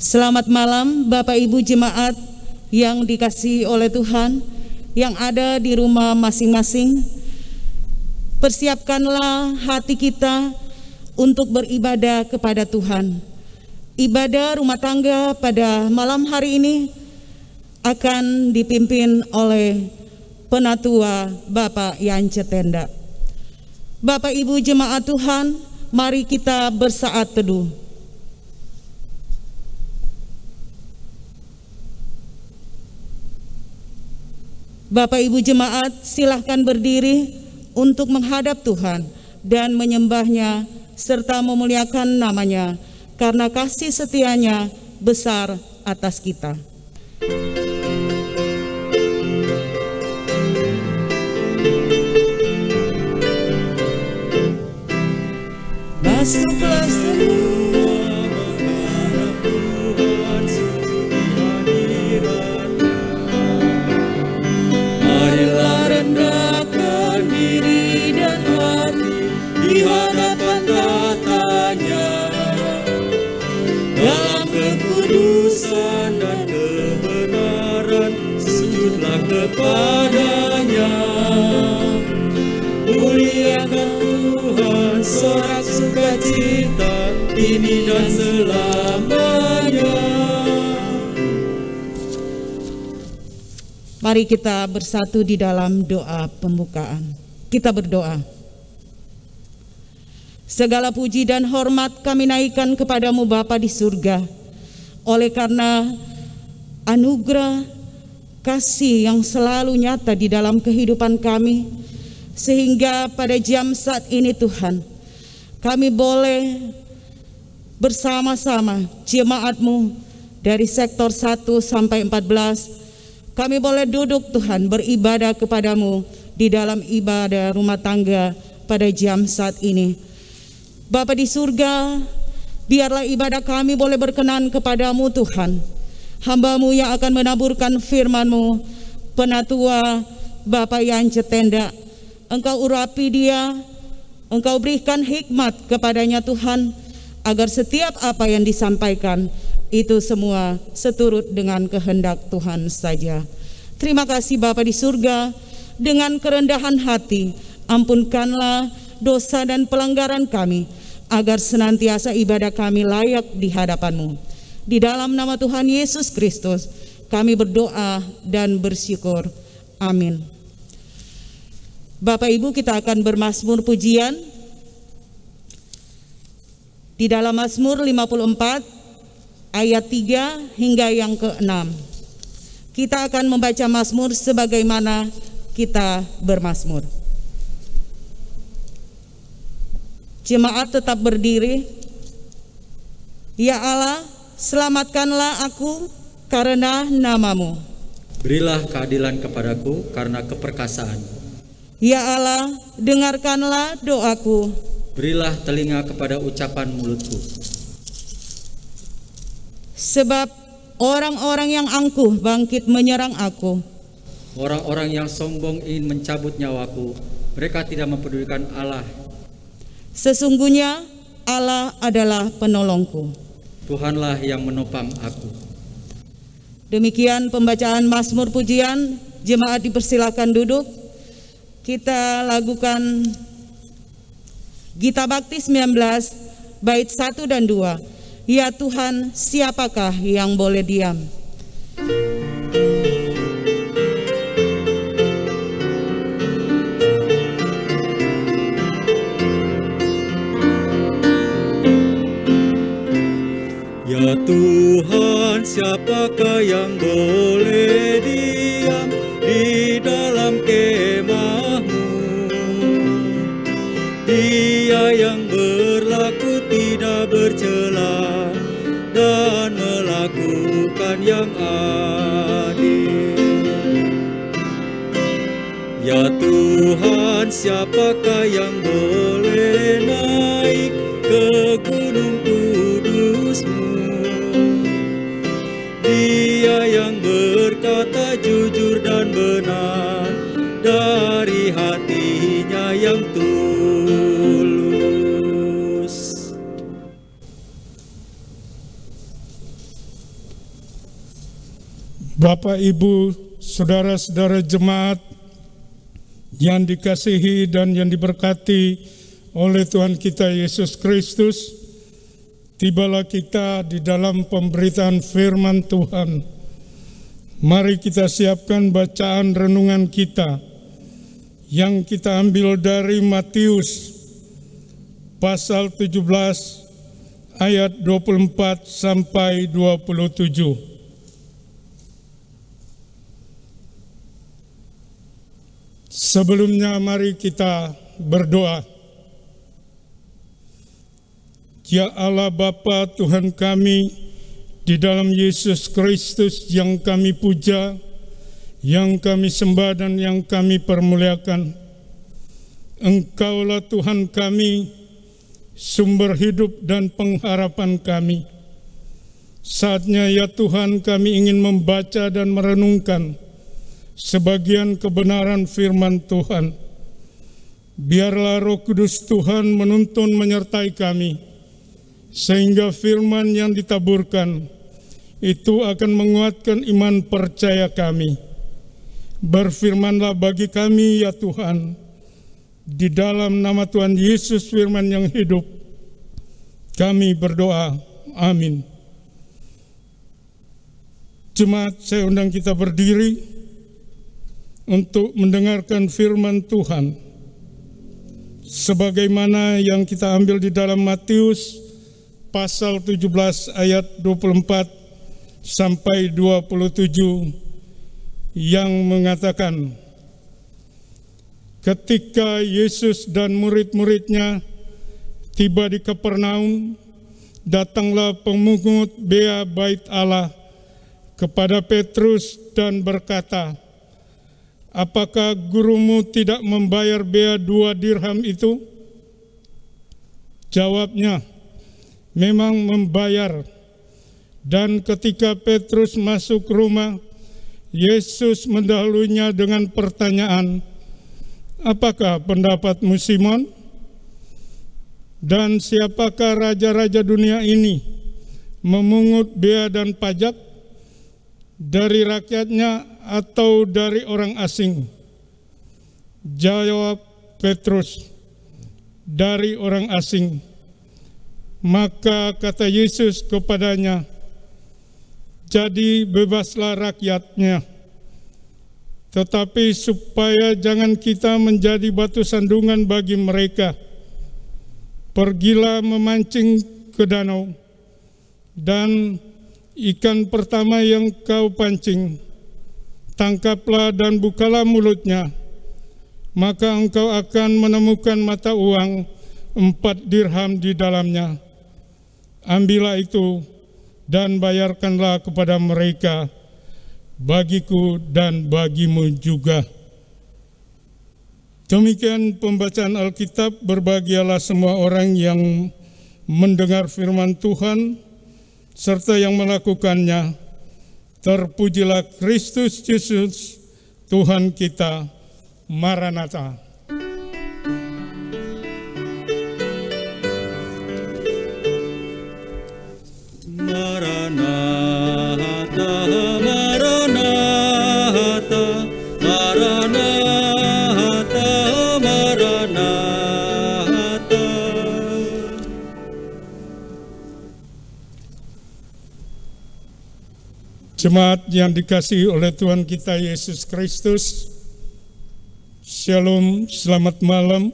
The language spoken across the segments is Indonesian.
Selamat malam Bapak Ibu jemaat yang dikasihi oleh Tuhan yang ada di rumah masing-masing. Persiapkanlah hati kita untuk beribadah kepada Tuhan. Ibadah rumah tangga pada malam hari ini akan dipimpin oleh Penatua Bapak Yance Tenda. Bapak Ibu jemaat Tuhan, mari kita bersaat teduh. Bapak Ibu jemaat, silahkan berdiri untuk menghadap Tuhan dan menyembahnya serta memuliakan namanya karena kasih setianya besar atas kita. Masuklah semua menghadap Tuhan sudi hadiratnya. Marilah rendahkan diri dan hati di hadapan tahtanya. Dalam kekudusan dan kebenaran sujudlah kepadanya. Muliakan Tuhan, sorak sukacita kini dan selamanya. Mari kita bersatu di dalam doa pembukaan. Kita berdoa. Segala puji dan hormat kami naikkan kepadamu Bapa di surga, oleh karena anugerah kasih yang selalu nyata di dalam kehidupan kami, sehingga pada jam saat ini Tuhan, kami boleh bersama-sama jemaat-Mu dari sektor 1 sampai 14, kami boleh duduk Tuhan beribadah kepadamu di dalam ibadah rumah tangga pada jam saat ini. Bapa di surga, biarlah ibadah kami boleh berkenan kepadamu Tuhan. Hamba-Mu yang akan menaburkan firman-Mu, Penatua Bapak Yance Tenda, Engkau urapi dia, Engkau berikan hikmat kepadanya Tuhan, agar setiap apa yang disampaikan itu semua seturut dengan kehendak Tuhan saja. Terima kasih Bapa di surga, dengan kerendahan hati, ampunkanlah dosa dan pelanggaran kami, agar senantiasa ibadah kami layak di hadapan-Mu. Di dalam nama Tuhan Yesus Kristus, kami berdoa dan bersyukur. Amin. Bapak Ibu, kita akan bermazmur pujian di dalam Mazmur 54 ayat 3 hingga yang ke-6. Kita akan membaca mazmur sebagaimana kita bermazmur. Jemaat tetap berdiri. Ya Allah, selamatkanlah aku karena nama-Mu. Berilah keadilan kepadaku karena keperkasaan. Ya Allah, dengarkanlah doaku. Berilah telinga kepada ucapan mulutku. Sebab orang-orang yang angkuh bangkit menyerang aku. Orang-orang yang sombong ingin mencabut nyawaku. Mereka tidak mempedulikan Allah. Sesungguhnya Allah adalah penolongku. Tuhanlah yang menopang aku. Demikian pembacaan mazmur pujian. Jemaat dipersilakan duduk. Kita lakukan Gita Bakti 19 bait 1 dan 2. Ya Tuhan, siapakah yang boleh diam? Ya Tuhan, siapakah yang boleh diam di dalam kemah-Mu? Dia yang berlaku tidak bercela dan melakukan yang adil. Ya Tuhan, siapakah yang boleh naik ke gunung kudus-Mu? Dia yang berkata jujur dan benar dari hatinya yang tulus. Bapak, Ibu, saudara-saudara jemaat yang dikasihi dan yang diberkati oleh Tuhan kita Yesus Kristus, tibalah kita di dalam pemberitaan firman Tuhan. Mari kita siapkan bacaan renungan kita yang kita ambil dari Matius pasal 17 ayat 24 sampai 27. Sebelumnya mari kita berdoa. Ya Allah Bapa Tuhan kami, di dalam Yesus Kristus yang kami puja, yang kami sembah dan yang kami permuliakan. Engkaulah Tuhan kami, sumber hidup dan pengharapan kami. Saatnya ya Tuhan kami ingin membaca dan merenungkan sebagian kebenaran firman Tuhan. Biarlah Roh Kudus Tuhan menuntun menyertai kami, sehingga firman yang ditaburkan itu akan menguatkan iman percaya kami. Berfirmanlah bagi kami ya Tuhan, di dalam nama Tuhan Yesus firman yang hidup, kami berdoa. Amin. Jemaat, saya undang kita berdiri untuk mendengarkan firman Tuhan sebagaimana yang kita ambil di dalam Matius pasal 17 ayat 24 sampai 27 yang mengatakan, ketika Yesus dan murid-muridnya tiba di Kapernaum, datanglah pemungut bea bait Allah kepada Petrus dan berkata, apakah gurumu tidak membayar bea 2 dirham itu? Jawabnya, memang membayar. Dan ketika Petrus masuk rumah, Yesus mendahulunya dengan pertanyaan, apakah pendapatmu Simon? Dan siapakah raja-raja dunia ini memungut bea dan pajak? Dari rakyatnya atau dari orang asing? Jawab Petrus, dari orang asing. Maka kata Yesus kepadanya, jadi bebaslah rakyatnya. Tetapi supaya jangan kita menjadi batu sandungan bagi mereka, pergilah memancing ke danau, dan ikan pertama yang kau pancing, tangkaplah dan bukalah mulutnya, maka engkau akan menemukan mata uang 4 dirham di dalamnya. Ambillah itu dan bayarkanlah kepada mereka, bagiku dan bagimu juga. Demikian pembacaan Alkitab. Berbahagialah semua orang yang mendengar firman Tuhan serta yang melakukannya. Terpujilah Kristus Yesus Tuhan kita. Maranatha. Maranatha, Maranatha, Maranatha, Maranatha. Jemaat yang dikasihi oleh Tuhan kita Yesus Kristus, Shalom, selamat malam.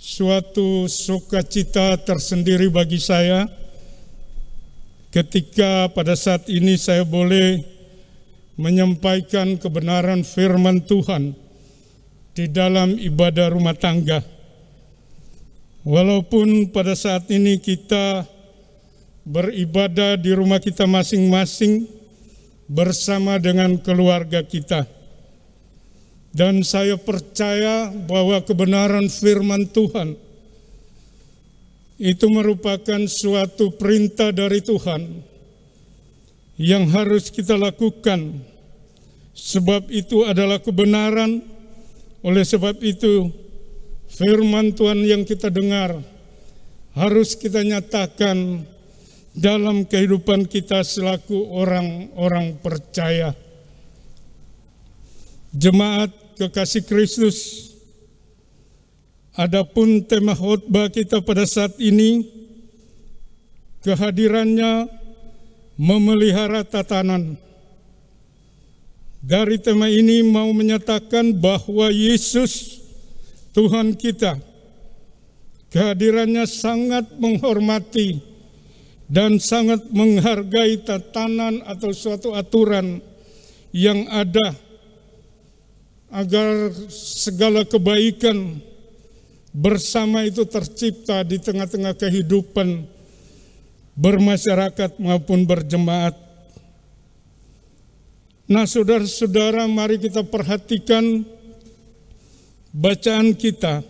Suatu sukacita tersendiri bagi saya ketika pada saat ini saya boleh menyampaikan kebenaran firman Tuhan di dalam ibadah rumah tangga. Walaupun pada saat ini kita beribadah di rumah kita masing-masing bersama dengan keluarga kita. Dan saya percaya bahwa kebenaran firman Tuhan itu merupakan suatu perintah dari Tuhan yang harus kita lakukan. Sebab itu adalah kebenaran. Oleh sebab itu firman Tuhan yang kita dengar harus kita nyatakan dalam kehidupan kita selaku orang-orang percaya. Jemaat kekasih Kristus, adapun tema khotbah kita pada saat ini, kehadirannya memelihara tatanan. Dari tema ini mau menyatakan bahwa Yesus, Tuhan kita, kehadirannya sangat menghormati dan sangat menghargai tatanan atau suatu aturan yang ada agar segala kebaikan bersama itu tercipta di tengah-tengah kehidupan bermasyarakat maupun berjemaat. Nah, saudara-saudara, mari kita perhatikan bacaan kita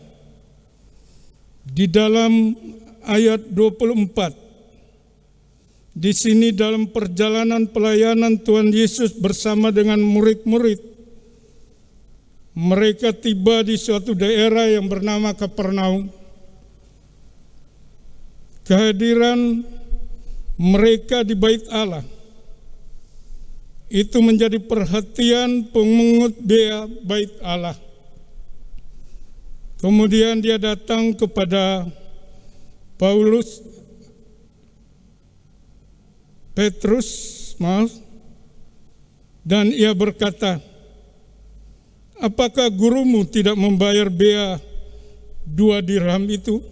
di dalam ayat 24. Di sini dalam perjalanan pelayanan Tuhan Yesus bersama dengan murid-murid, mereka tiba di suatu daerah yang bernama Kapernaum. Kehadiran mereka di Bait Allah itu menjadi perhatian pemungut bea Bait Allah. Kemudian dia datang kepada Petrus, dan ia berkata, apakah gurumu tidak membayar bea 2 dirham itu?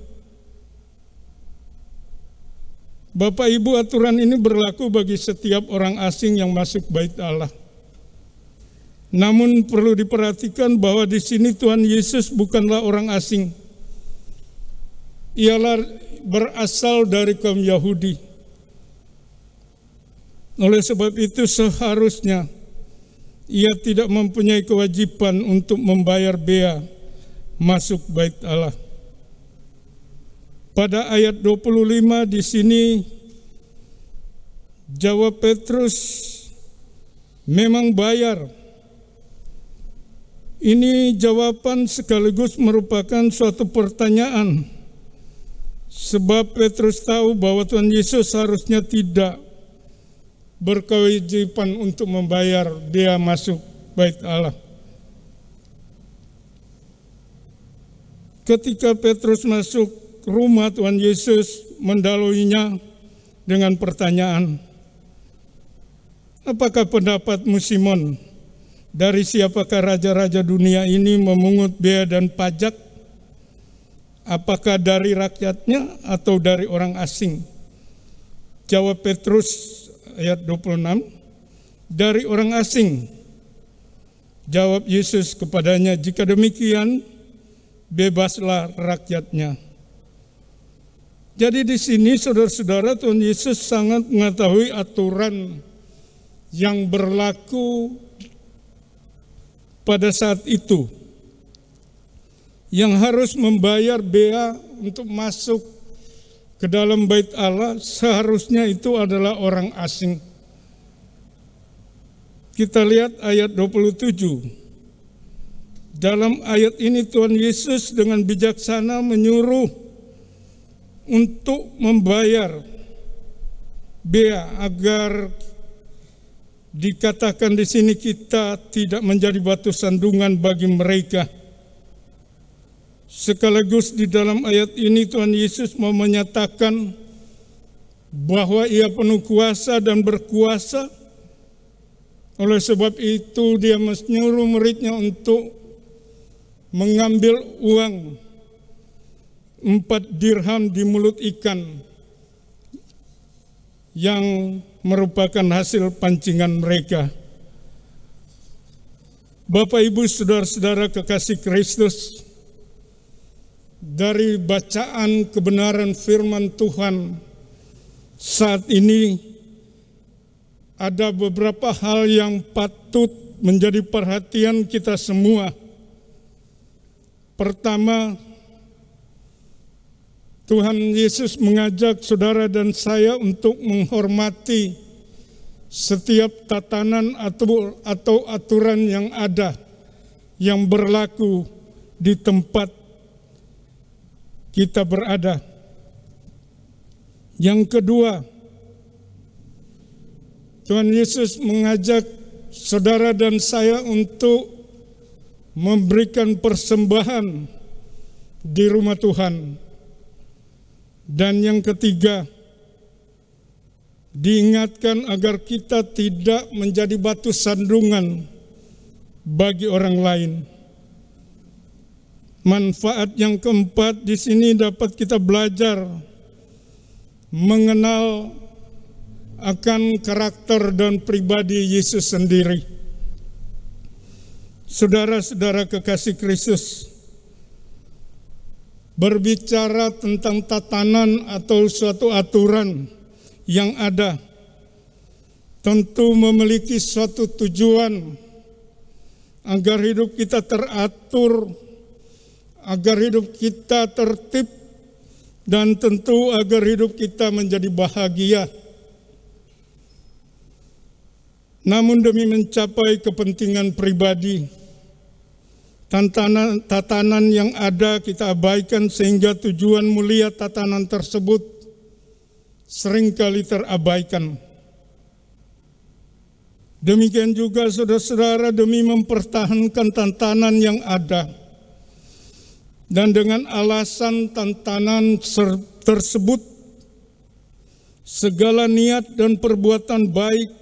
Bapak Ibu, aturan ini berlaku bagi setiap orang asing yang masuk Bait Allah. Namun perlu diperhatikan bahwa di sini Tuhan Yesus bukanlah orang asing. Ialah berasal dari kaum Yahudi. Oleh sebab itu seharusnya ia tidak mempunyai kewajiban untuk membayar bea masuk Bait Allah. Pada ayat 25 di sini jawab Petrus, memang bayar. Ini jawaban sekaligus merupakan suatu pertanyaan. Sebab Petrus tahu bahwa Tuhan Yesus harusnya tidak berkewajiban untuk membayar bea masuk Bait Allah. Ketika Petrus masuk rumah, Tuhan Yesus mendaluinya dengan pertanyaan, apakah pendapatmu Simon? Dari siapakah raja-raja dunia ini memungut bea dan pajak? Apakah dari rakyatnya atau dari orang asing? Jawab Petrus ayat 26, dari orang asing. Jawab Yesus kepadanya, jika demikian bebaslah rakyatnya. Jadi di sini saudara-saudara, Tuhan Yesus sangat mengetahui aturan yang berlaku pada saat itu, yang harus membayar bea untuk masuk ke dalam Bait Allah seharusnya itu adalah orang asing. Kita lihat ayat 27. Dalam ayat ini Tuhan Yesus dengan bijaksana menyuruh untuk membayar bea agar dikatakan di sini kita tidak menjadi batu sandungan bagi mereka. Sekaligus di dalam ayat ini Tuhan Yesus mau menyatakan bahwa ia penuh kuasa dan berkuasa. Oleh sebab itu dia menyuruh muridnya untuk mengambil uang 4 dirham di mulut ikan yang merupakan hasil pancingan mereka. Bapak, Ibu, saudara-saudara kekasih Kristus, dari bacaan kebenaran firman Tuhan saat ini ada beberapa hal yang patut menjadi perhatian kita semua. Pertama, Tuhan Yesus mengajak saudara dan saya untuk menghormati setiap tatanan atau aturan yang ada, yang berlaku di tempat kita berada. Yang kedua, Tuhan Yesus mengajak saudara dan saya untuk memberikan persembahan di rumah Tuhan. Dan yang ketiga, diingatkan agar kita tidak menjadi batu sandungan bagi orang lain. Manfaat yang keempat di sini dapat kita belajar mengenal akan karakter dan pribadi Yesus sendiri. Saudara-saudara kekasih Kristus, berbicara tentang tatanan atau suatu aturan yang ada tentu memiliki suatu tujuan agar hidup kita teratur, agar hidup kita tertib, dan tentu agar hidup kita menjadi bahagia. Namun demi mencapai kepentingan pribadi, tatanan yang ada kita abaikan sehingga tujuan mulia tatanan tersebut seringkali terabaikan. Demikian juga saudara-saudara, demi mempertahankan tatanan yang ada dan dengan alasan tatanan tersebut segala niat dan perbuatan baik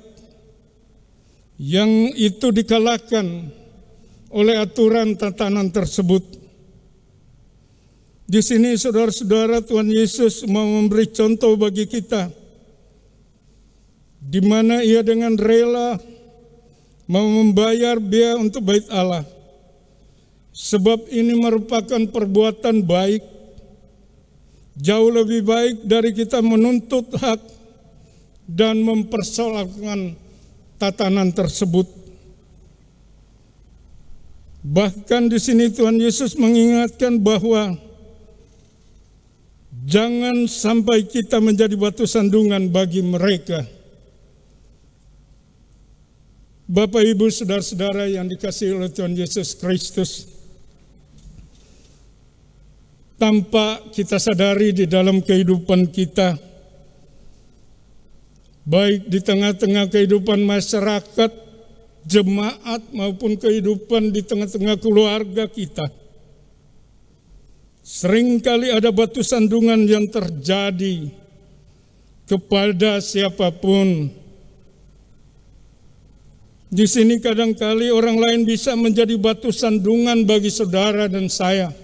yang itu dikalahkan oleh aturan tatanan tersebut. Di sini saudara-saudara, Tuhan Yesus mau memberi contoh bagi kita, di mana Ia dengan rela mau membayar biaya untuk bait Allah. Sebab ini merupakan perbuatan baik, jauh lebih baik dari kita menuntut hak dan mempersoalkan tatanan tersebut. Bahkan di sini Tuhan Yesus mengingatkan bahwa jangan sampai kita menjadi batu sandungan bagi mereka. Bapak, Ibu, saudara-saudara yang dikasihi oleh Tuhan Yesus Kristus, tanpa kita sadari di dalam kehidupan kita, baik di tengah-tengah kehidupan masyarakat, jemaat, maupun kehidupan di tengah-tengah keluarga kita, seringkali ada batu sandungan yang terjadi kepada siapapun. Di sini kadangkali orang lain bisa menjadi batu sandungan bagi saudara dan saya.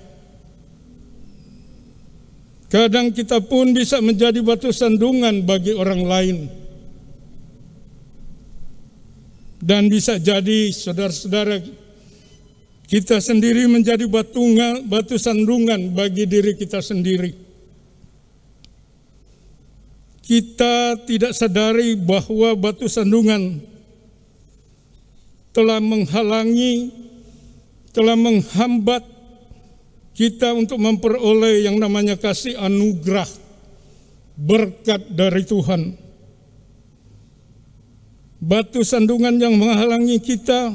Kadang kita pun bisa menjadi batu sandungan bagi orang lain. Dan bisa jadi saudara-saudara, kita sendiri menjadi batu sandungan bagi diri kita sendiri. Kita tidak sadari bahwa batu sandungan telah menghalangi, telah menghambat kita untuk memperoleh yang namanya kasih anugerah, berkat dari Tuhan. Batu sandungan yang menghalangi kita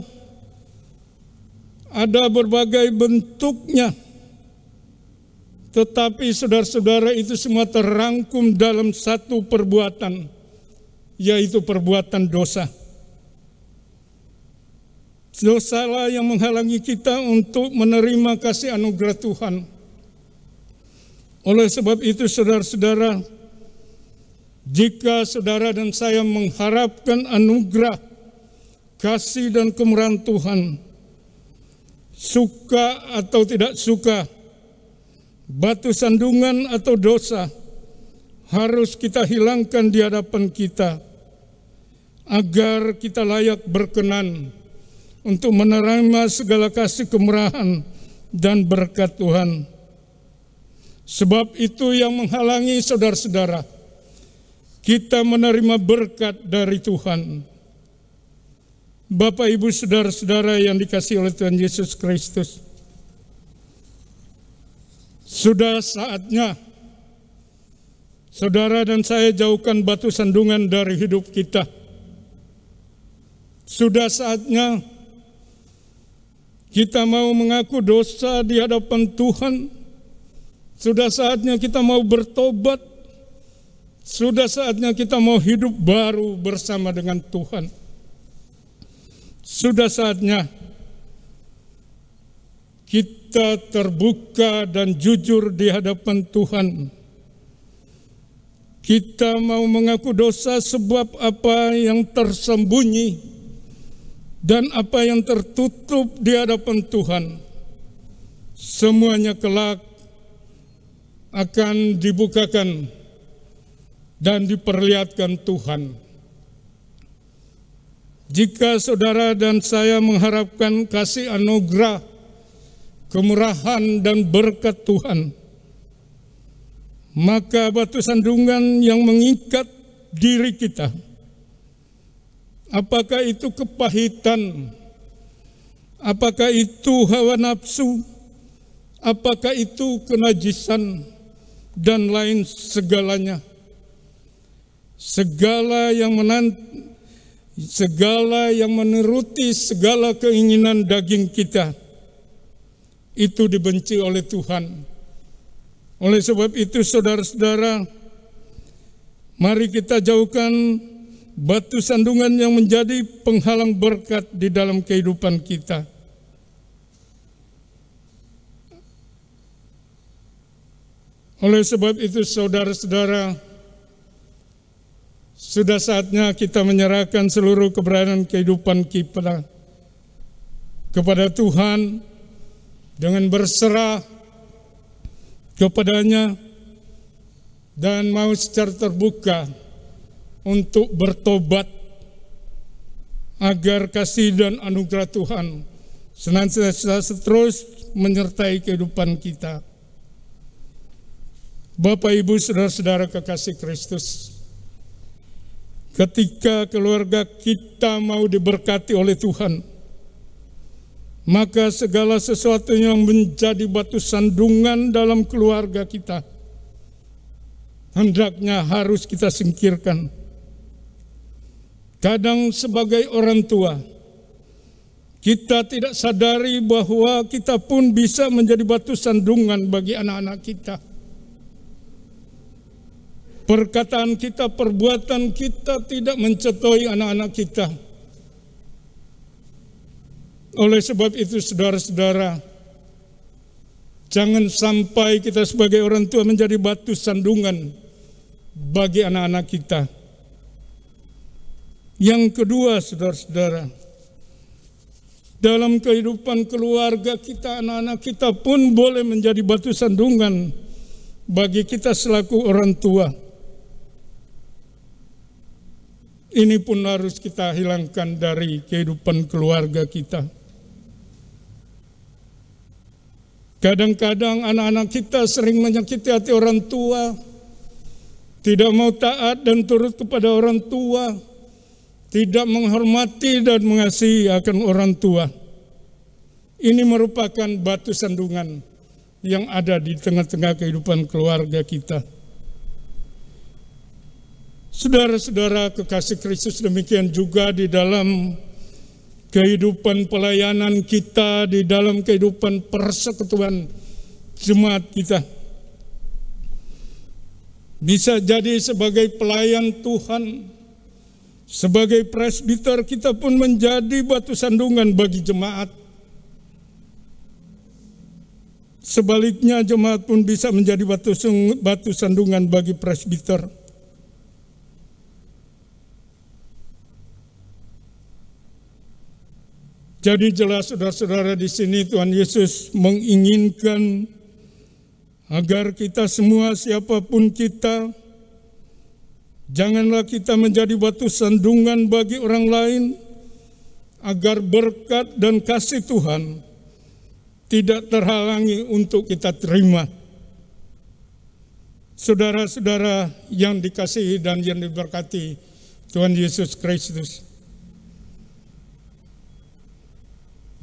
ada berbagai bentuknya, tetapi saudara-saudara, itu semua terangkum dalam satu perbuatan, yaitu perbuatan dosa. Dosalah yang menghalangi kita untuk menerima kasih anugerah Tuhan. Oleh sebab itu saudara-saudara, jika saudara dan saya mengharapkan anugerah, kasih dan kemurahan Tuhan, suka atau tidak suka, batu sandungan atau dosa harus kita hilangkan di hadapan kita, agar kita layak berkenan untuk menerima segala kasih kemurahan dan berkat Tuhan. Sebab itu yang menghalangi saudara-saudara kita menerima berkat dari Tuhan. Bapak, Ibu, saudara-saudara yang dikasihi oleh Tuhan Yesus Kristus, sudah saatnya saudara dan saya jauhkan batu sandungan dari hidup kita. Sudah saatnya kita mau mengaku dosa di hadapan Tuhan. Sudah saatnya kita mau bertobat. Sudah saatnya kita mau hidup baru bersama dengan Tuhan. Sudah saatnya kita terbuka dan jujur di hadapan Tuhan. Kita mau mengaku dosa sebab apa yang tersembunyi dan apa yang tertutup di hadapan Tuhan, semuanya kelak akan dibukakan dan diperlihatkan Tuhan. Jika saudara dan saya mengharapkan kasih anugerah, kemurahan dan berkat Tuhan, maka batu sandungan yang mengikat diri kita, apakah itu kepahitan, apakah itu hawa nafsu, apakah itu kenajisan, dan lain segalanya. Segala yang menuruti segala keinginan daging kita, itu dibenci oleh Tuhan. Oleh sebab itu, saudara-saudara, mari kita jauhkan batu sandungan yang menjadi penghalang berkat di dalam kehidupan kita. Oleh sebab itu, saudara-saudara, sudah saatnya kita menyerahkan seluruh keberadaan kehidupan kita kepada Tuhan dengan berserah kepadanya dan mau secara terbuka untuk bertobat agar kasih dan anugerah Tuhan senantiasa terus menyertai kehidupan kita. Bapak, Ibu, saudara-saudara kekasih Kristus, ketika keluarga kita mau diberkati oleh Tuhan, maka segala sesuatu yang menjadi batu sandungan dalam keluarga kita hendaknya harus kita singkirkan. Kadang sebagai orang tua, kita tidak sadari bahwa kita pun bisa menjadi batu sandungan bagi anak-anak kita. Perkataan kita, perbuatan kita tidak mencontohi anak-anak kita. Oleh sebab itu, saudara-saudara, jangan sampai kita sebagai orang tua menjadi batu sandungan bagi anak-anak kita. Yang kedua, saudara-saudara, dalam kehidupan keluarga kita, anak-anak kita pun boleh menjadi batu sandungan bagi kita selaku orang tua. Ini pun harus kita hilangkan dari kehidupan keluarga kita. Kadang-kadang anak-anak kita sering menyakiti hati orang tua, tidak mau taat dan turut kepada orang tua, tidak menghormati dan mengasihi akan orang tua. Ini merupakan batu sandungan yang ada di tengah-tengah kehidupan keluarga kita. Saudara-saudara kekasih Kristus, demikian juga di dalam kehidupan pelayanan kita, di dalam kehidupan persekutuan jemaat kita. Bisa jadi sebagai pelayan Tuhan, sebagai presbiter, kita pun menjadi batu sandungan bagi jemaat. Sebaliknya, jemaat pun bisa menjadi batu sandungan bagi presbiter. Jadi jelas, saudara-saudara, di sini Tuhan Yesus menginginkan agar kita semua, siapapun kita, janganlah kita menjadi batu sandungan bagi orang lain, agar berkat dan kasih Tuhan tidak terhalangi untuk kita terima. Saudara-saudara yang dikasihi dan yang diberkati Tuhan Yesus Kristus,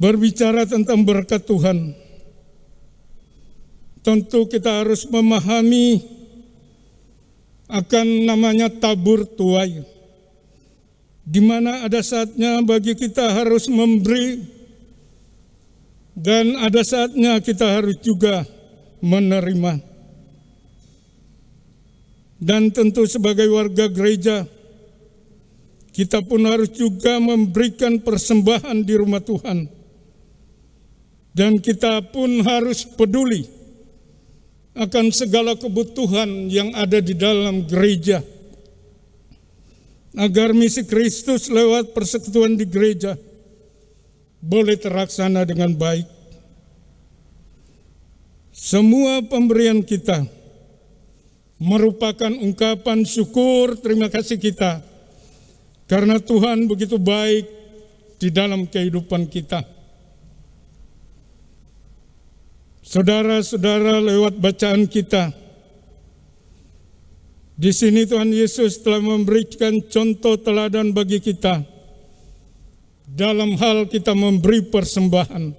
berbicara tentang berkat Tuhan, tentu kita harus memahami akan namanya tabur tuai, di mana ada saatnya bagi kita harus memberi dan ada saatnya kita harus juga menerima. Dan tentu sebagai warga gereja, kita pun harus juga memberikan persembahan di rumah Tuhan. Dan kita pun harus peduli akan segala kebutuhan yang ada di dalam gereja, agar misi Kristus lewat persekutuan di gereja boleh terlaksana dengan baik. Semua pemberian kita merupakan ungkapan syukur terima kasih kita, karena Tuhan begitu baik di dalam kehidupan kita. Saudara-saudara, lewat bacaan kita, di sini Tuhan Yesus telah memberikan contoh teladan bagi kita dalam hal kita memberi persembahan.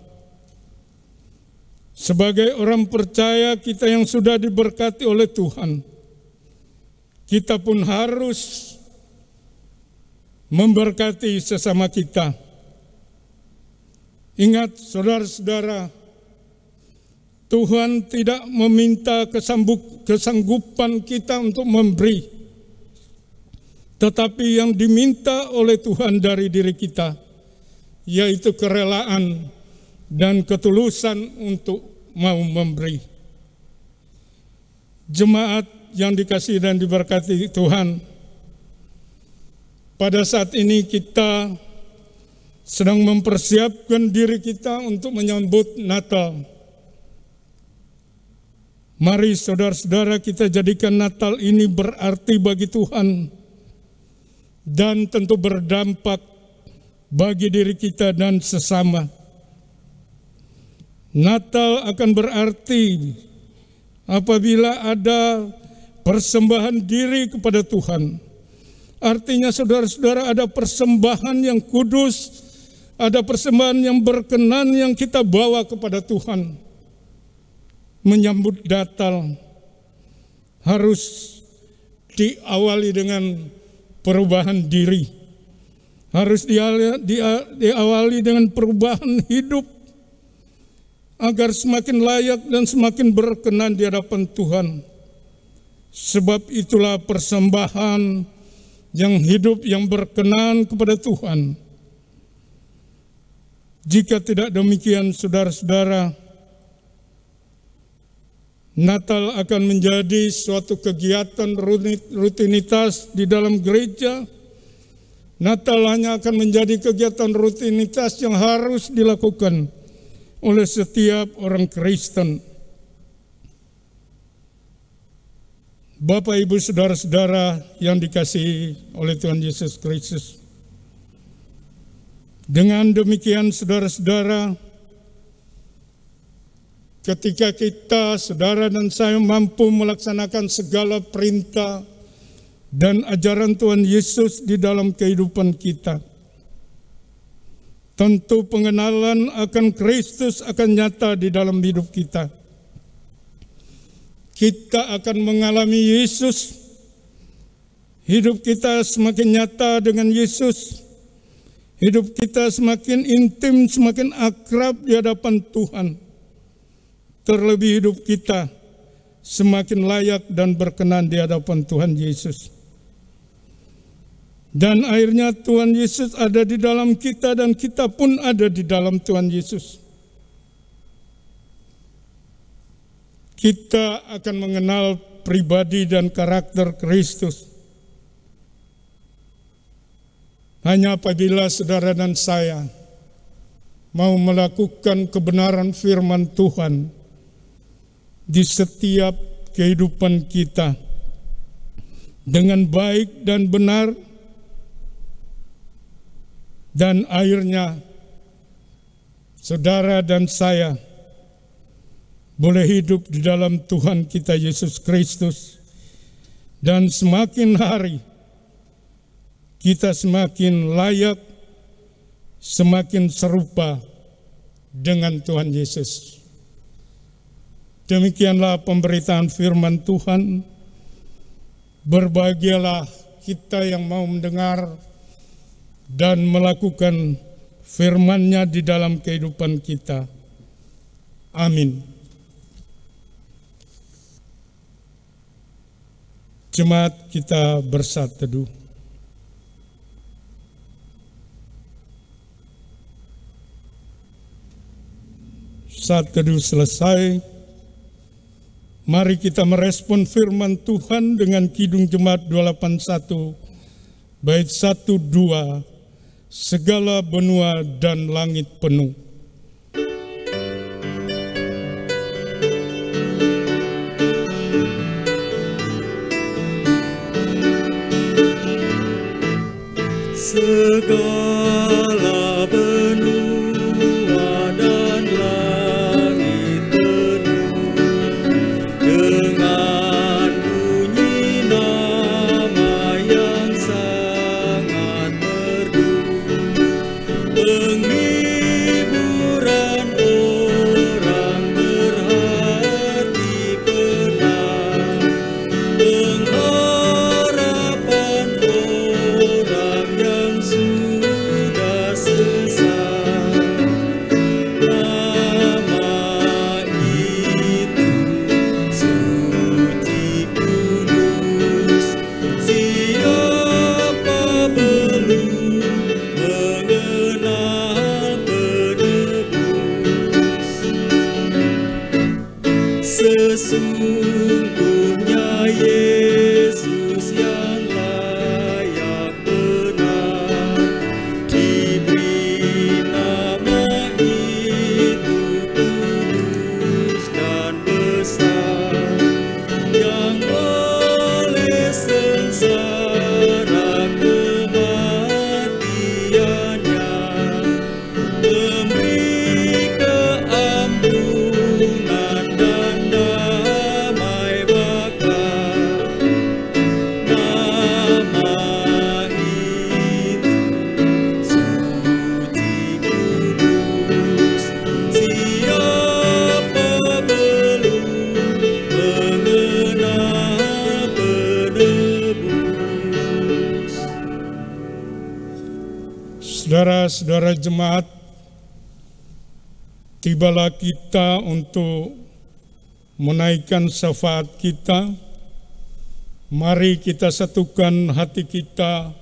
Sebagai orang percaya kita yang sudah diberkati oleh Tuhan, kita pun harus memberkati sesama kita. Ingat saudara-saudara, Tuhan tidak meminta kesanggupan kita untuk memberi, tetapi yang diminta oleh Tuhan dari diri kita, yaitu kerelaan dan ketulusan untuk mau memberi. Jemaat yang dikasihi dan diberkati Tuhan, pada saat ini kita sedang mempersiapkan diri kita untuk menyambut Natal. Mari saudara-saudara, kita jadikan Natal ini berarti bagi Tuhan dan tentu berdampak bagi diri kita dan sesama. Natal akan berarti apabila ada persembahan diri kepada Tuhan. Artinya saudara-saudara, ada persembahan yang kudus, ada persembahan yang berkenan yang kita bawa kepada Tuhan. Menyambut Natal harus diawali dengan perubahan diri, harus diawali dengan perubahan hidup, agar semakin layak dan semakin berkenan di hadapan Tuhan. Sebab itulah persembahan yang hidup yang berkenan kepada Tuhan. Jika tidak demikian, saudara-saudara, Natal akan menjadi suatu kegiatan rutinitas di dalam gereja. Natal hanya akan menjadi kegiatan rutinitas yang harus dilakukan oleh setiap orang Kristen. Bapak, Ibu, saudara-saudara yang dikasihi oleh Tuhan Yesus Kristus, dengan demikian saudara-saudara, ketika kita, saudara dan saya, mampu melaksanakan segala perintah dan ajaran Tuhan Yesus di dalam kehidupan kita, tentu pengenalan akan Kristus akan nyata di dalam hidup kita. Kita akan mengalami Yesus, hidup kita semakin nyata dengan Yesus, hidup kita semakin intim, semakin akrab di hadapan Tuhan. Terlebih hidup kita semakin layak dan berkenan di hadapan Tuhan Yesus. Dan akhirnya Tuhan Yesus ada di dalam kita dan kita pun ada di dalam Tuhan Yesus. Kita akan mengenal pribadi dan karakter Kristus hanya apabila saudara dan saya mau melakukan kebenaran firman Tuhan di setiap kehidupan kita dengan baik dan benar, dan akhirnya saudara dan saya boleh hidup di dalam Tuhan kita Yesus Kristus, dan semakin hari kita semakin layak, semakin serupa dengan Tuhan Yesus. Demikianlah pemberitaan firman Tuhan. Berbahagialah kita yang mau mendengar dan melakukan firman-Nya di dalam kehidupan kita. Amin. Jemaat, kita bersatu teduh. Saat teduh selesai, mari kita merespon firman Tuhan dengan Kidung Jemaat 281, bait 1-2, segala benua dan langit penuh. Segala benua dan langit penuh dengan bunyi nama yang sangat merdu, penghiburan orang berhati penat, pengharapan orang yang sudah sesat. Nama itu suci kudus, siapa belum mengenal penebus. Sesungguhnya Yesus yang layak benar diberi nama itu kudus dan besar, yang oleh sengsara kematiannya memberi keampunan dan damai bakal. Nama itu suci kudus, siapa belum mengenal penebus. Saudara-saudara jemaat, tibalah kita untuk menaikkan syafaat kita. Mari kita satukan hati kita,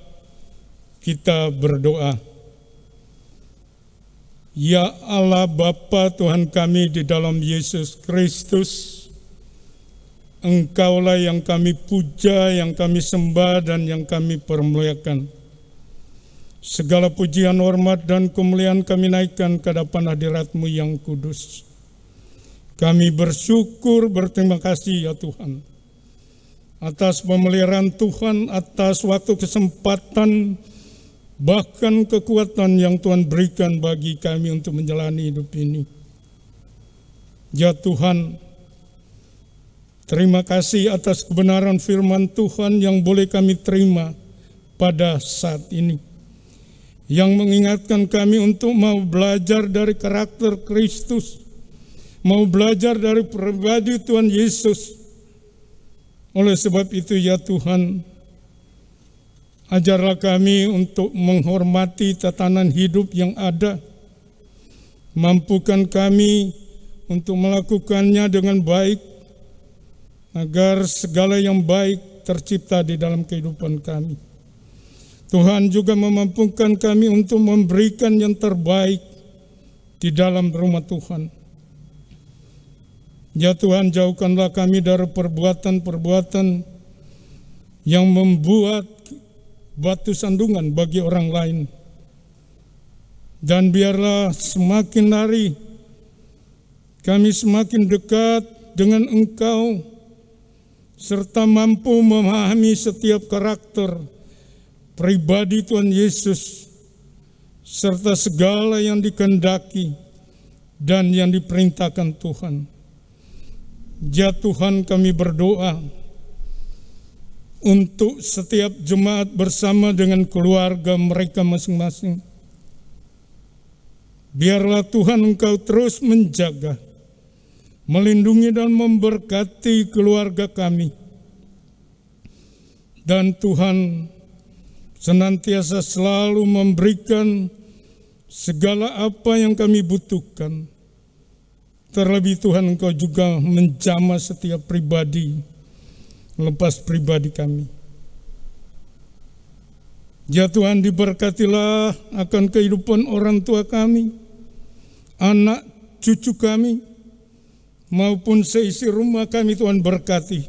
kita berdoa. Ya Allah Bapa Tuhan kami di dalam Yesus Kristus, Engkaulah yang kami puja, yang kami sembah, dan yang kami permuliakan. Segala pujian, hormat, dan kemuliaan kami naikkan ke hadapan hadirat-Mu yang kudus. Kami bersyukur, berterima kasih ya Tuhan, atas pemeliharaan Tuhan, atas waktu, kesempatan, bahkan kekuatan yang Tuhan berikan bagi kami untuk menjalani hidup ini. Ya Tuhan, terima kasih atas kebenaran firman Tuhan yang boleh kami terima pada saat ini, yang mengingatkan kami untuk mau belajar dari karakter Kristus, mau belajar dari pribadi Tuhan Yesus. Oleh sebab itu ya Tuhan, ajarlah kami untuk menghormati tatanan hidup yang ada. Mampukan kami untuk melakukannya dengan baik, agar segala yang baik tercipta di dalam kehidupan kami. Tuhan juga memampukan kami untuk memberikan yang terbaik di dalam rumah Tuhan. Ya Tuhan, jauhkanlah kami dari perbuatan-perbuatan yang membuat batu sandungan bagi orang lain. Dan biarlah semakin hari kami semakin dekat dengan Engkau, serta mampu memahami setiap karakter pribadi Tuhan Yesus, serta segala yang dikehendaki dan yang diperintahkan Tuhan. Ya Tuhan, kami berdoa untuk setiap jemaat bersama dengan keluarga mereka masing-masing. Biarlah Tuhan Engkau terus menjaga, melindungi dan memberkati keluarga kami. Dan Tuhan senantiasa selalu memberikan segala apa yang kami butuhkan. Terlebih Tuhan, Engkau juga menjamah setiap pribadi lepas pribadi kami. Ya Tuhan, diberkatilah akan kehidupan orang tua kami, anak cucu kami, maupun seisi rumah kami. Tuhan berkati.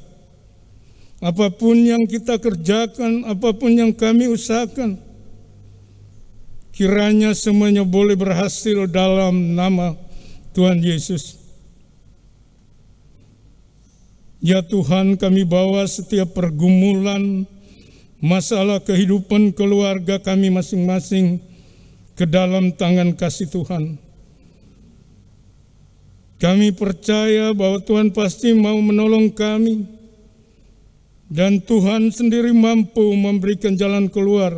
Apapun yang kita kerjakan, apapun yang kami usahakan, kiranya semuanya boleh berhasil dalam nama Tuhan Yesus. Ya Tuhan, kami bawa setiap pergumulan, masalah kehidupan keluarga kami masing-masing ke dalam tangan kasih Tuhan. Kami percaya bahwa Tuhan pasti mau menolong kami, dan Tuhan sendiri mampu memberikan jalan keluar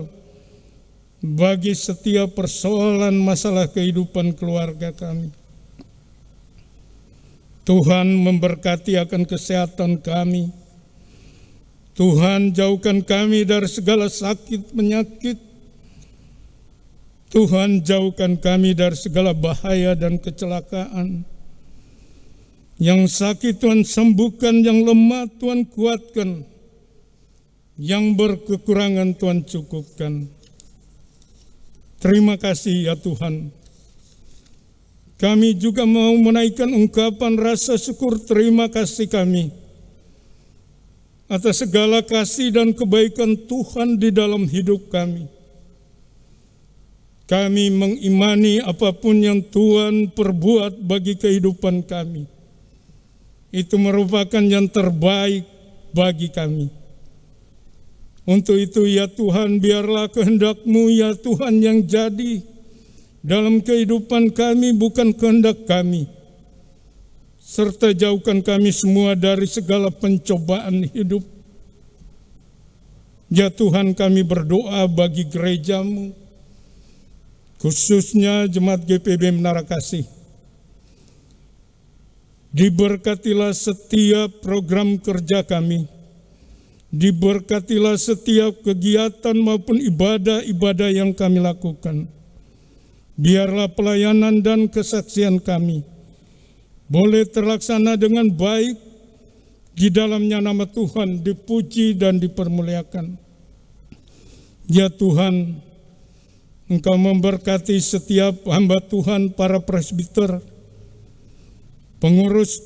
bagi setiap persoalan masalah kehidupan keluarga kami. Tuhan memberkati akan kesehatan kami. Tuhan, jauhkan kami dari segala sakit penyakit. Tuhan, jauhkan kami dari segala bahaya dan kecelakaan. Yang sakit Tuhan sembuhkan, yang lemah Tuhan kuatkan, yang berkekurangan Tuhan cukupkan. Terima kasih ya Tuhan. Kami juga mau menaikkan ungkapan rasa syukur terima kasih kami atas segala kasih dan kebaikan Tuhan di dalam hidup kami. Kami mengimani apapun yang Tuhan perbuat bagi kehidupan kami, itu merupakan yang terbaik bagi kami. Untuk itu ya Tuhan, biarlah kehendak-Mu ya Tuhan yang jadi dalam kehidupan kami, bukan kehendak kami. Serta jauhkan kami semua dari segala pencobaan hidup. Ya Tuhan, kami berdoa bagi gereja-Mu, khususnya Jemaat GPB Menara Kasih. Diberkatilah setiap program kerja kami. Diberkatilah setiap kegiatan maupun ibadah-ibadah yang kami lakukan. Biarlah pelayanan dan kesaksian kami boleh terlaksana dengan baik, di dalamnya nama Tuhan dipuji dan dipermuliakan. Ya Tuhan, Engkau memberkati setiap hamba Tuhan, para presbiter, pengurus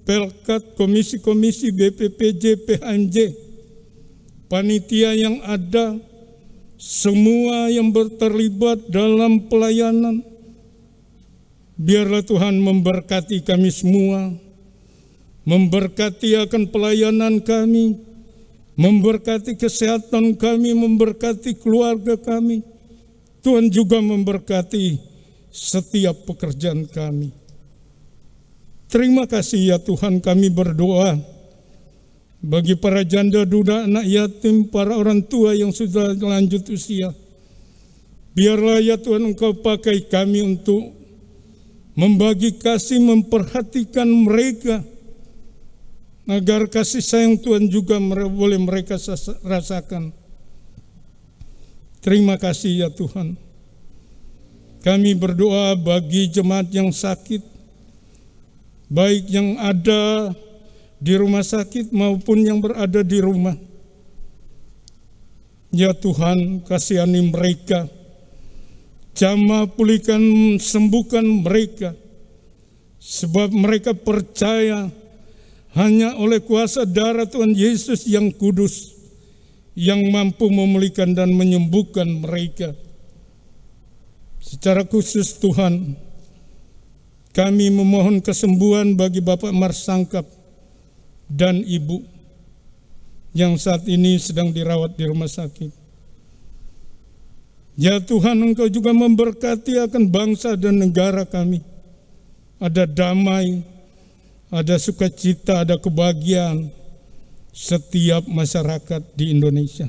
Pelkat, komisi-komisi BPPJ, PHMJ, panitia yang ada, semua yang terlibat dalam pelayanan. Biarlah Tuhan memberkati kami semua, memberkati akan pelayanan kami, memberkati kesehatan kami, memberkati keluarga kami. Tuhan juga memberkati setiap pekerjaan kami. Terima kasih ya Tuhan, kami berdoa bagi para janda, duda, anak yatim, para orang tua yang sudah lanjut usia. Biarlah ya Tuhan Engkau pakai kami untuk membagi kasih, memperhatikan mereka, agar kasih sayang Tuhan juga boleh mereka rasakan. Terima kasih ya Tuhan. Kami berdoa bagi jemaat yang sakit, baik yang ada di rumah sakit maupun yang berada di rumah. Ya Tuhan, kasihani mereka, jamah, pulihkan, sembuhkan mereka, sebab mereka percaya hanya oleh kuasa darah Tuhan Yesus yang kudus yang mampu memulihkan dan menyembuhkan mereka. Secara khusus Tuhan, kami memohon kesembuhan bagi Bapak Marsangkap dan Ibu yang saat ini sedang dirawat di rumah sakit. Ya Tuhan, Engkau juga memberkati akan bangsa dan negara kami. Ada damai, ada sukacita, ada kebahagiaan setiap masyarakat di Indonesia.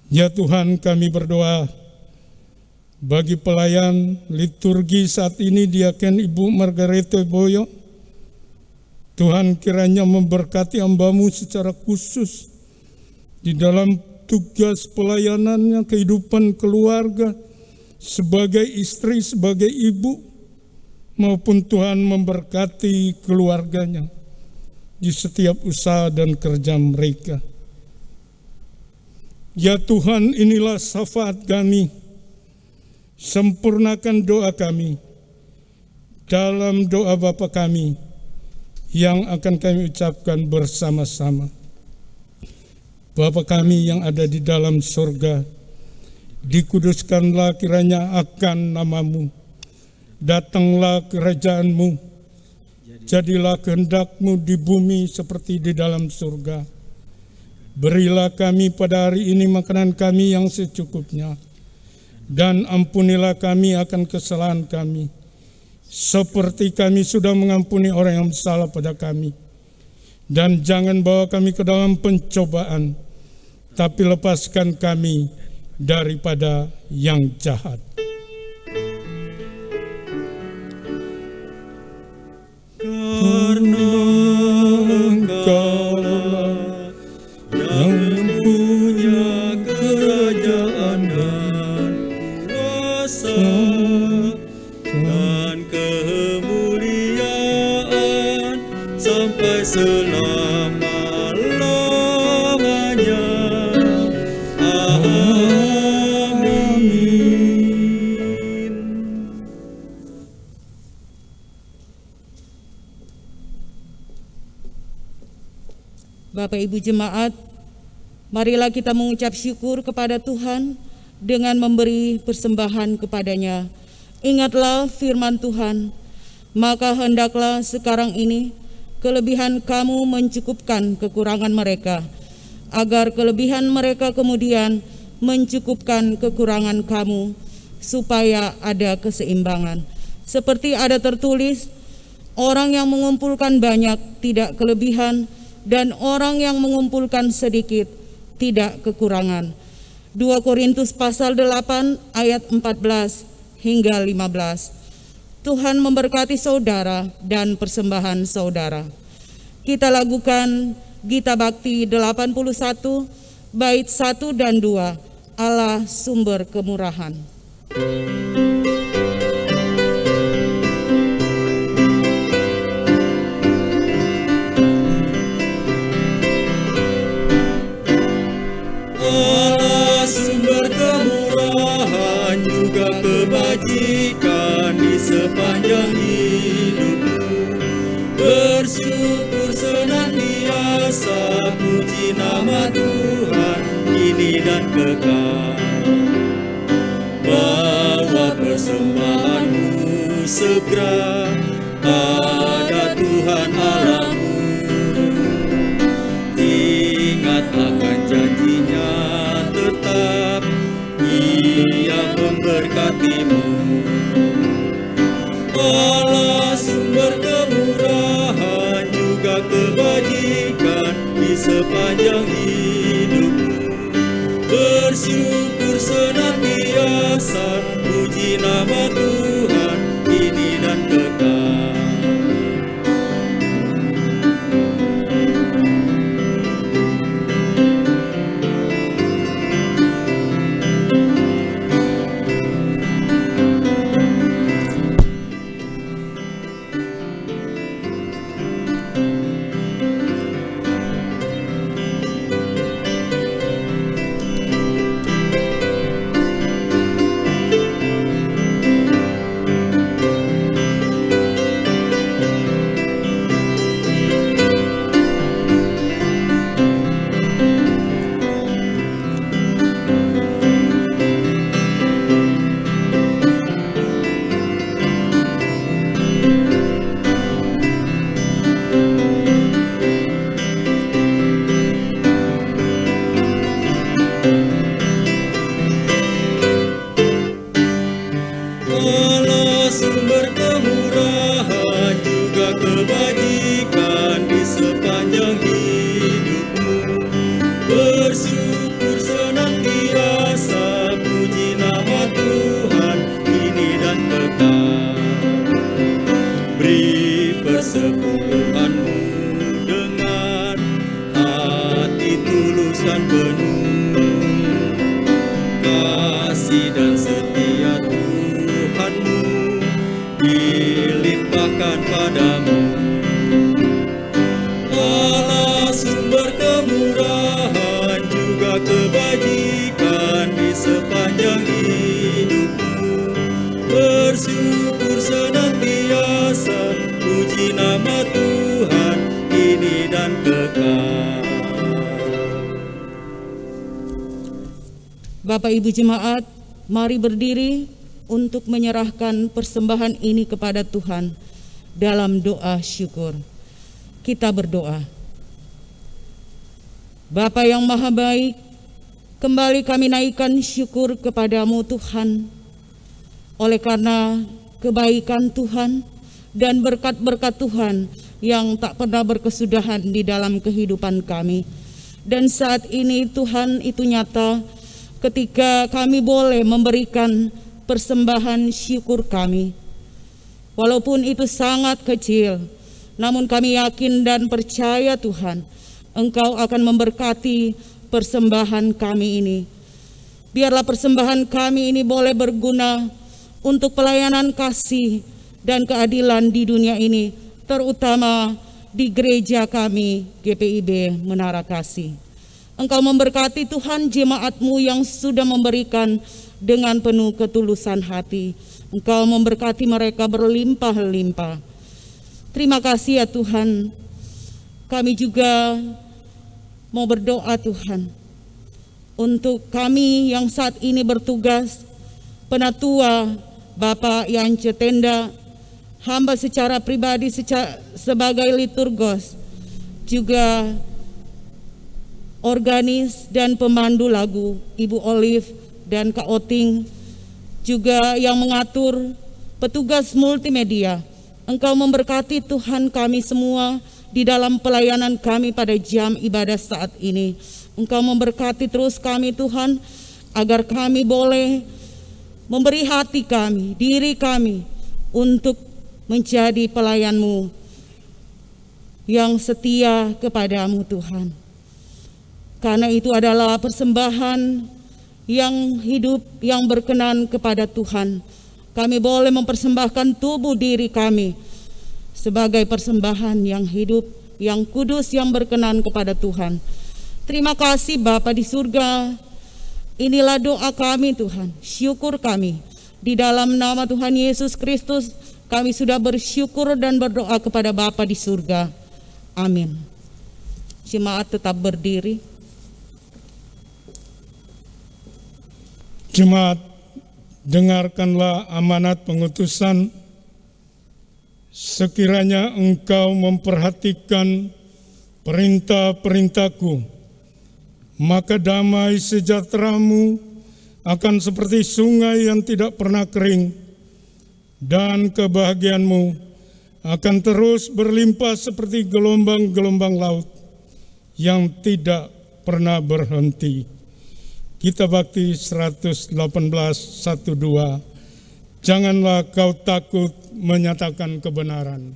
Ya Tuhan, kami berdoa bagi pelayan liturgi saat ini, Diaken Ibu Margarete Boyo. Tuhan, kiranya memberkati hamba-Mu secara khusus di dalam tugas pelayanannya, kehidupan keluarga, sebagai istri, sebagai ibu, maupun Tuhan memberkati keluarganya. di setiap usaha dan kerja mereka. Ya Tuhan, inilah syafaat kami. Sempurnakan doa kami dalam doa Bapa kami yang akan kami ucapkan bersama-sama. Bapa kami yang ada di dalam surga, dikuduskanlah kiranya akan nama-Mu. Datanglah kerajaan-Mu. Jadilah kehendak-Mu di bumi seperti di dalam surga. Berilah kami pada hari ini makanan kami yang secukupnya. Dan ampunilah kami akan kesalahan kami, seperti kami sudah mengampuni orang yang bersalah pada kami. Dan jangan bawa kami ke dalam pencobaan, tapi lepaskan kami daripada yang jahat. Karena Engkaulah yang mempunyai kerajaan dan kuasa dan kemuliaan sampai selama-lamanya. Amin. Bapak Ibu Jemaat, marilah kita mengucap syukur kepada Tuhan dengan memberi persembahan kepadanya. Ingatlah firman Tuhan, maka hendaklah sekarang ini kelebihan kamu mencukupkan kekurangan mereka, agar kelebihan mereka kemudian mencukupkan kekurangan kamu, supaya ada keseimbangan. Seperti ada tertulis, orang yang mengumpulkan banyak tidak kelebihan, dan orang yang mengumpulkan sedikit tidak kekurangan. 2 Korintus pasal 8 ayat 14 hingga 15. Tuhan memberkati saudara dan persembahan saudara. Kita lakukan Gita Bakti 81 bait 1 dan 2, Allah sumber kemurahan. Allah sumber kemurahan juga kebajikan di sepanjang hidupmu. Bersyukur senantiasa, puji nama Tuhan kini dan kekal. Bawa persembahanmu segera pada Tuhan Allahmu. Ingat akan janjinya tetap, Ia memberkatimu. Allah sumber kemurahan juga kebajikan di sepanjang hidupmu. Bersyukur senantiasa, puji nama Tuhan kini dan kekal. Padamu bersyukur senantiasa, puji nama Tuhan kini dan kekal. Bapak Ibu Jemaat, mari berdiri untuk menyerahkan persembahan ini kepada Tuhan dalam doa syukur. Kita berdoa. Bapa yang Maha Baik, kembali kami naikkan syukur kepadamu Tuhan, oleh karena kebaikan Tuhan dan berkat-berkat Tuhan yang tak pernah berkesudahan di dalam kehidupan kami. Dan saat ini Tuhan itu nyata ketika kami boleh memberikan persembahan syukur kami. Walaupun itu sangat kecil, namun kami yakin dan percaya Tuhan, Engkau akan memberkati persembahan kami ini. Biarlah persembahan kami ini boleh berguna untuk pelayanan kasih dan keadilan di dunia ini, terutama di gereja kami GPIB Menara Kasih. Engkau memberkati Tuhan jemaat-Mu yang sudah memberikan dengan penuh ketulusan hati. Engkau memberkati mereka berlimpah-limpah. Terima kasih ya Tuhan. Kami juga mau berdoa Tuhan untuk kami yang saat ini bertugas, Penatua Bapak Yance Tenda, hamba secara pribadi sebagai liturgos, juga organis dan pemandu lagu Ibu Olive dan Kak Oting, juga yang mengatur petugas multimedia. Engkau memberkati Tuhan kami semua di dalam pelayanan kami pada jam ibadah saat ini. Engkau memberkati terus kami Tuhan, agar kami boleh memberi hati kami, diri kami untuk menjadi pelayan-Mu yang setia kepadamu Tuhan. Karena itu adalah persembahan yang hidup, yang berkenan kepada Tuhan. Kami boleh mempersembahkan tubuh diri kami sebagai persembahan yang hidup, yang kudus, yang berkenan kepada Tuhan. Terima kasih Bapa di surga. Inilah doa kami Tuhan, syukur kami. Di dalam nama Tuhan Yesus Kristus, kami sudah bersyukur dan berdoa kepada Bapa di surga. Amin. Jemaat tetap berdiri. Jemaat, dengarkanlah amanat pengutusan. Sekiranya engkau memperhatikan perintah-perintahku, maka damai sejahteramu akan seperti sungai yang tidak pernah kering, dan kebahagiaanmu akan terus berlimpah seperti gelombang-gelombang laut yang tidak pernah berhenti. Kita Bakti 118:1-2. Janganlah kau takut menyatakan kebenaran.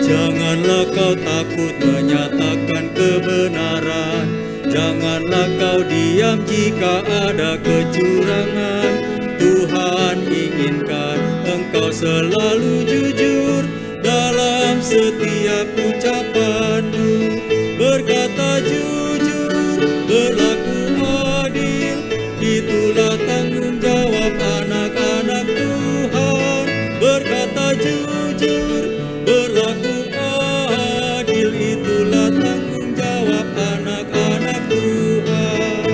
Janganlah kau takut menyatakan kebenaran. Janganlah kau diam jika ada kecurangan. Tuhan inginkan engkau selalu jujur dalam setiap ucapanmu. Berkata jujur, berlaku adil, itulah tanggung jawab anak-anak Tuhan. Berkata jujur, berlaku adil, itulah tanggung jawab anak-anak Tuhan.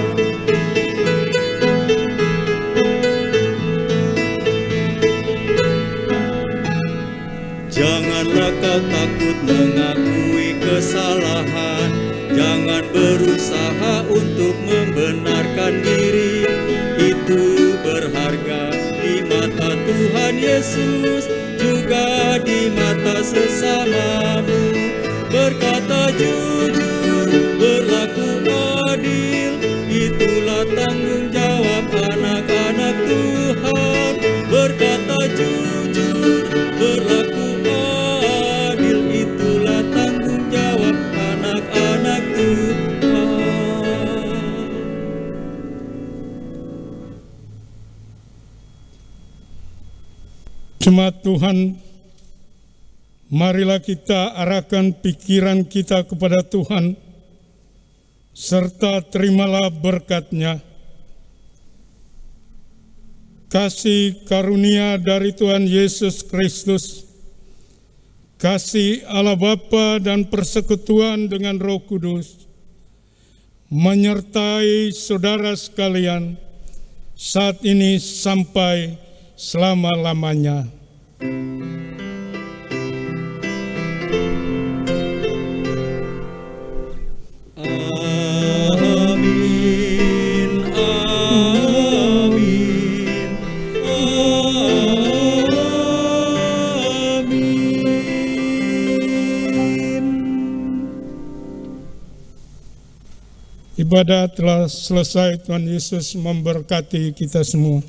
Janganlah kau takut mengakui kesalahan. Jangan berusaha untuk membenarkan diri. Itu berharga di mata Tuhan Yesus, juga di mata sesamamu. Berkata jujur, berlaku adil, itulah tanggung jawab anak-anak Tuhan. Berkata jujur, berlaku adil, itulah tanggung jawab anak-anak Tuhan. Jemaat Tuhan, marilah kita arahkan pikiran kita kepada Tuhan, serta terimalah berkat-Nya. Kasih karunia dari Tuhan Yesus Kristus, kasih Allah Bapa dan persekutuan dengan Roh Kudus, menyertai saudara sekalian saat ini sampai selama-lamanya. Ibadah telah selesai. Tuhan Yesus memberkati kita semua.